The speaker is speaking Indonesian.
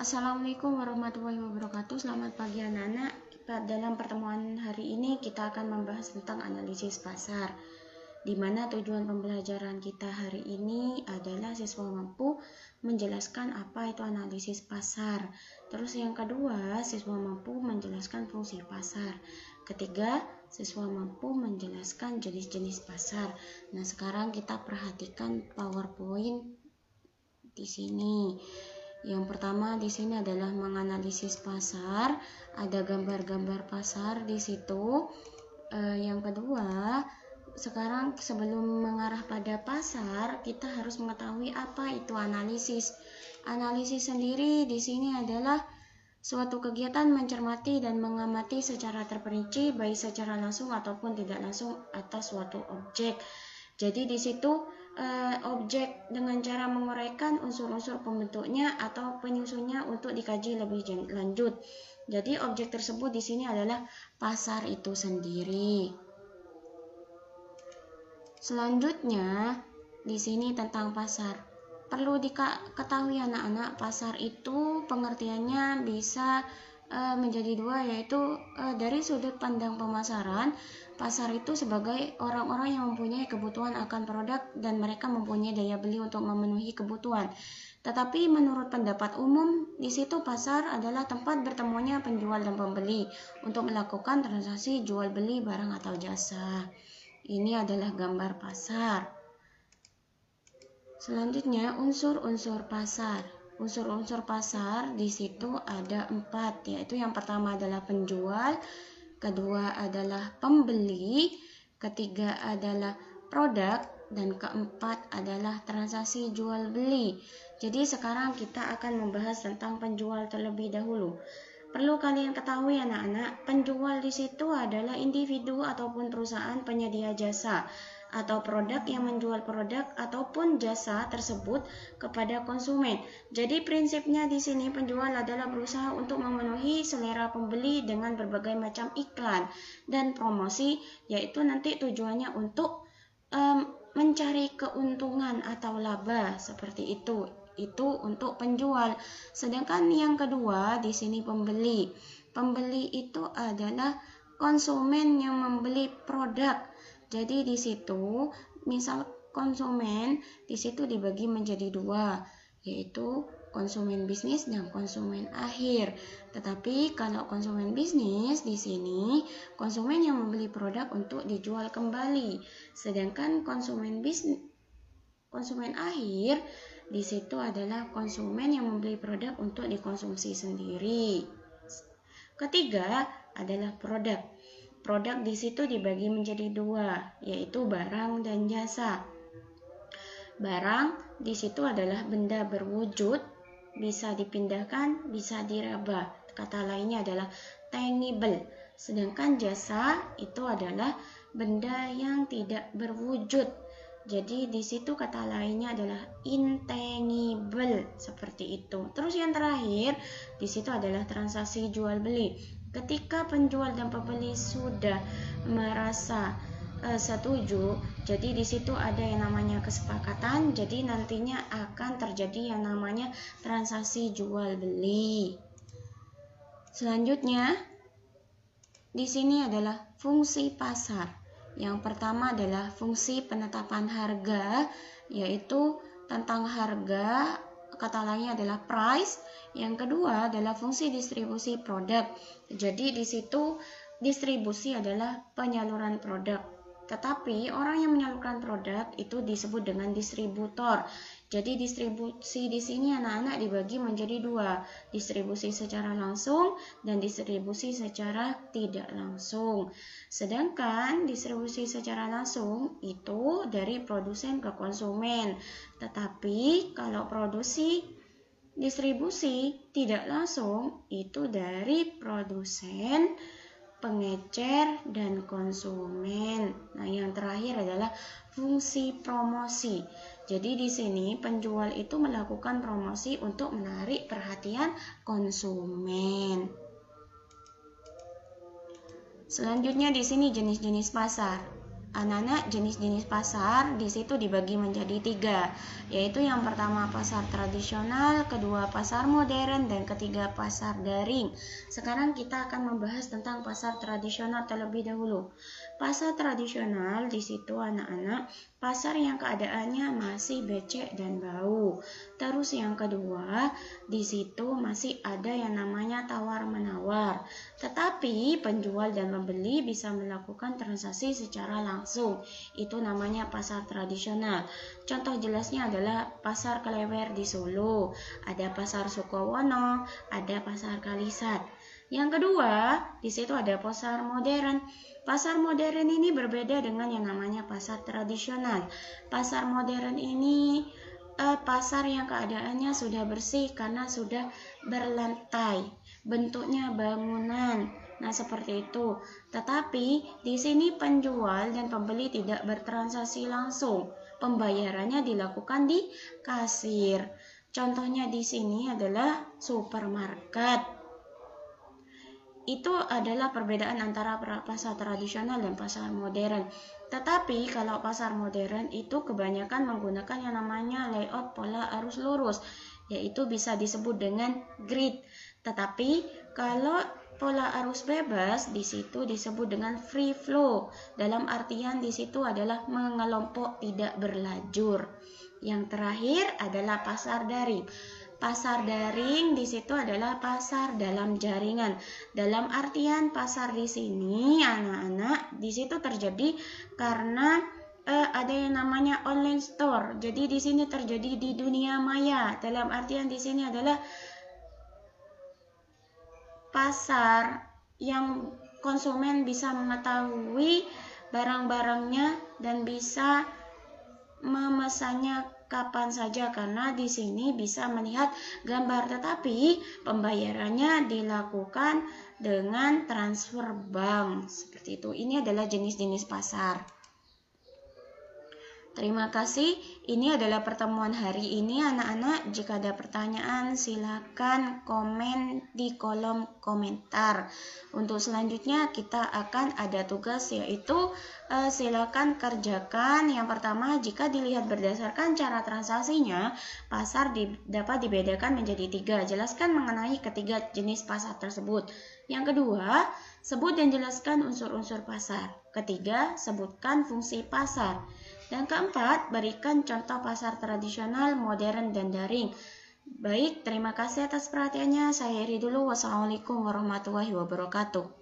Assalamualaikum warahmatullahi wabarakatuh. Selamat pagi anak-anak. Dalam pertemuan hari ini kita akan membahas tentang analisis pasar, di mana tujuan pembelajaran kita hari ini adalah siswa mampu menjelaskan apa itu analisis pasar. Terus yang kedua, siswa mampu menjelaskan fungsi pasar. Ketiga, siswa mampu menjelaskan jenis-jenis pasar. Nah, sekarang kita perhatikan PowerPoint di sini. Yang pertama di sini adalah menganalisis pasar, ada gambar-gambar pasar di situ. Yang kedua, sekarang sebelum mengarah pada pasar, kita harus mengetahui apa itu analisis. Analisis sendiri di sini adalah suatu kegiatan mencermati dan mengamati secara terperinci, baik secara langsung ataupun tidak langsung atas suatu objek. Jadi di situ objek dengan cara menguraikan unsur-unsur pembentuknya atau penyusunnya untuk dikaji lebih lanjut. Jadi objek tersebut di sini adalah pasar itu sendiri. Selanjutnya di sini tentang pasar. Perlu diketahui anak-anak, pasar itu pengertiannya bisa menjadi dua, yaitu dari sudut pandang pemasaran, pasar itu sebagai orang-orang yang mempunyai kebutuhan akan produk dan mereka mempunyai daya beli untuk memenuhi kebutuhan. Tetapi menurut pendapat umum, di situ pasar adalah tempat bertemunya penjual dan pembeli untuk melakukan transaksi jual beli barang atau jasa. Ini adalah gambar pasar. Selanjutnya, unsur-unsur pasar. Unsur-unsur pasar di situ ada 4, yaitu yang pertama adalah penjual, kedua adalah pembeli, ketiga adalah produk, dan keempat adalah transaksi jual beli. Jadi sekarang kita akan membahas tentang penjual terlebih dahulu. Perlu kalian ketahui anak-anak, penjual di situ adalah individu ataupun perusahaan penyedia jasa atau produk yang menjual produk ataupun jasa tersebut kepada konsumen. Jadi prinsipnya di sini penjual adalah berusaha untuk memenuhi selera pembeli dengan berbagai macam iklan dan promosi, yaitu nanti tujuannya untuk mencari keuntungan atau laba seperti itu. Itu untuk penjual. Sedangkan yang kedua di sini pembeli. Pembeli itu adalah konsumen yang membeli produk. Jadi di situ misal konsumen di situ dibagi menjadi dua, yaitu konsumen bisnis dan konsumen akhir. Tetapi kalau konsumen bisnis di sini konsumen yang membeli produk untuk dijual kembali. Sedangkan konsumen akhir di situ adalah konsumen yang membeli produk untuk dikonsumsi sendiri. Ketiga adalah produk. Produk di situ dibagi menjadi dua, yaitu barang dan jasa. Barang di situ adalah benda berwujud, bisa dipindahkan, bisa diraba. Kata lainnya adalah tangible. Sedangkan jasa itu adalah benda yang tidak berwujud. Jadi di situ kata lainnya adalah intangible, seperti itu. Terus yang terakhir di situ adalah transaksi jual beli. Ketika penjual dan pembeli sudah merasa setuju, jadi di situ ada yang namanya kesepakatan. Jadi nantinya akan terjadi yang namanya transaksi jual beli. Selanjutnya di sini adalah fungsi pasar. Yang pertama adalah fungsi penetapan harga, yaitu tentang harga, kata lainnya adalah price. Yang kedua adalah fungsi distribusi produk. Jadi di situ distribusi adalah penyaluran produk. Tetapi orang yang menyalurkan produk itu disebut dengan distributor. Jadi distribusi di sini anak-anak dibagi menjadi dua, distribusi secara langsung dan distribusi secara tidak langsung. Sedangkan distribusi secara langsung itu dari produsen ke konsumen. Tetapi kalau distribusi tidak langsung itu dari produsen, pengecer, dan konsumen. Nah, yang terakhir adalah fungsi promosi. Jadi di sini penjual itu melakukan promosi untuk menarik perhatian konsumen. Selanjutnya di sini jenis-jenis pasar. anak-anak, jenis-jenis pasar di situ dibagi menjadi 3, yaitu yang pertama pasar tradisional, kedua pasar modern, dan ketiga pasar daring. Sekarang kita akan membahas tentang pasar tradisional terlebih dahulu. Pasar tradisional di situ anak-anak, pasar yang keadaannya masih becek dan bau. Terus yang kedua, di situ masih ada yang namanya tawar-menawar. Tetapi penjual dan pembeli bisa melakukan transaksi secara langsung. Itu namanya pasar tradisional. Contoh jelasnya adalah pasar Klewer di Solo, ada pasar Sukowono, ada pasar Kalisat. Yang kedua, di situ ada pasar modern. Pasar modern ini berbeda dengan yang namanya pasar tradisional. Pasar modern ini pasar yang keadaannya sudah bersih karena sudah berlantai, bentuknya bangunan. Nah, seperti itu. Tetapi di sini penjual dan pembeli tidak bertransaksi langsung. Pembayarannya dilakukan di kasir. Contohnya di sini adalah supermarket. Itu adalah perbedaan antara pasar tradisional dan pasar modern. Tetapi kalau pasar modern itu kebanyakan menggunakan yang namanya layout pola arus lurus, yaitu bisa disebut dengan grid. Tetapi kalau pola arus bebas di situ disebut dengan free flow. Dalam artian di situ adalah mengelompok, tidak berlajur. Yang terakhir adalah pasar daring. Pasar daring di situ adalah pasar dalam jaringan. Dalam artian pasar di sini anak-anak di situ terjadi karena ada yang namanya online store. Jadi di sini terjadi di dunia maya. Dalam artian di sini adalah pasar yang konsumen bisa mengetahui barang-barangnya dan bisa memesannya kapan saja karena di sini bisa melihat gambar, tetapi pembayarannya dilakukan dengan transfer bank seperti itu. Ini adalah jenis-jenis pasar. Terima kasih. Ini adalah pertemuan hari ini anak-anak. Jika ada pertanyaan silakan komen di kolom komentar. Untuk selanjutnya kita akan ada tugas yaitu silakan kerjakan. Yang pertama, jika dilihat berdasarkan cara transaksinya, pasar dapat dibedakan menjadi 3. Jelaskan mengenai ketiga jenis pasar tersebut. Yang kedua, sebut dan jelaskan unsur-unsur pasar. Ketiga, sebutkan fungsi pasar. Dan keempat, berikan contoh pasar tradisional, modern, dan daring. Baik, terima kasih atas perhatiannya. Saya akhiri dulu. Wassalamualaikum warahmatullahi wabarakatuh.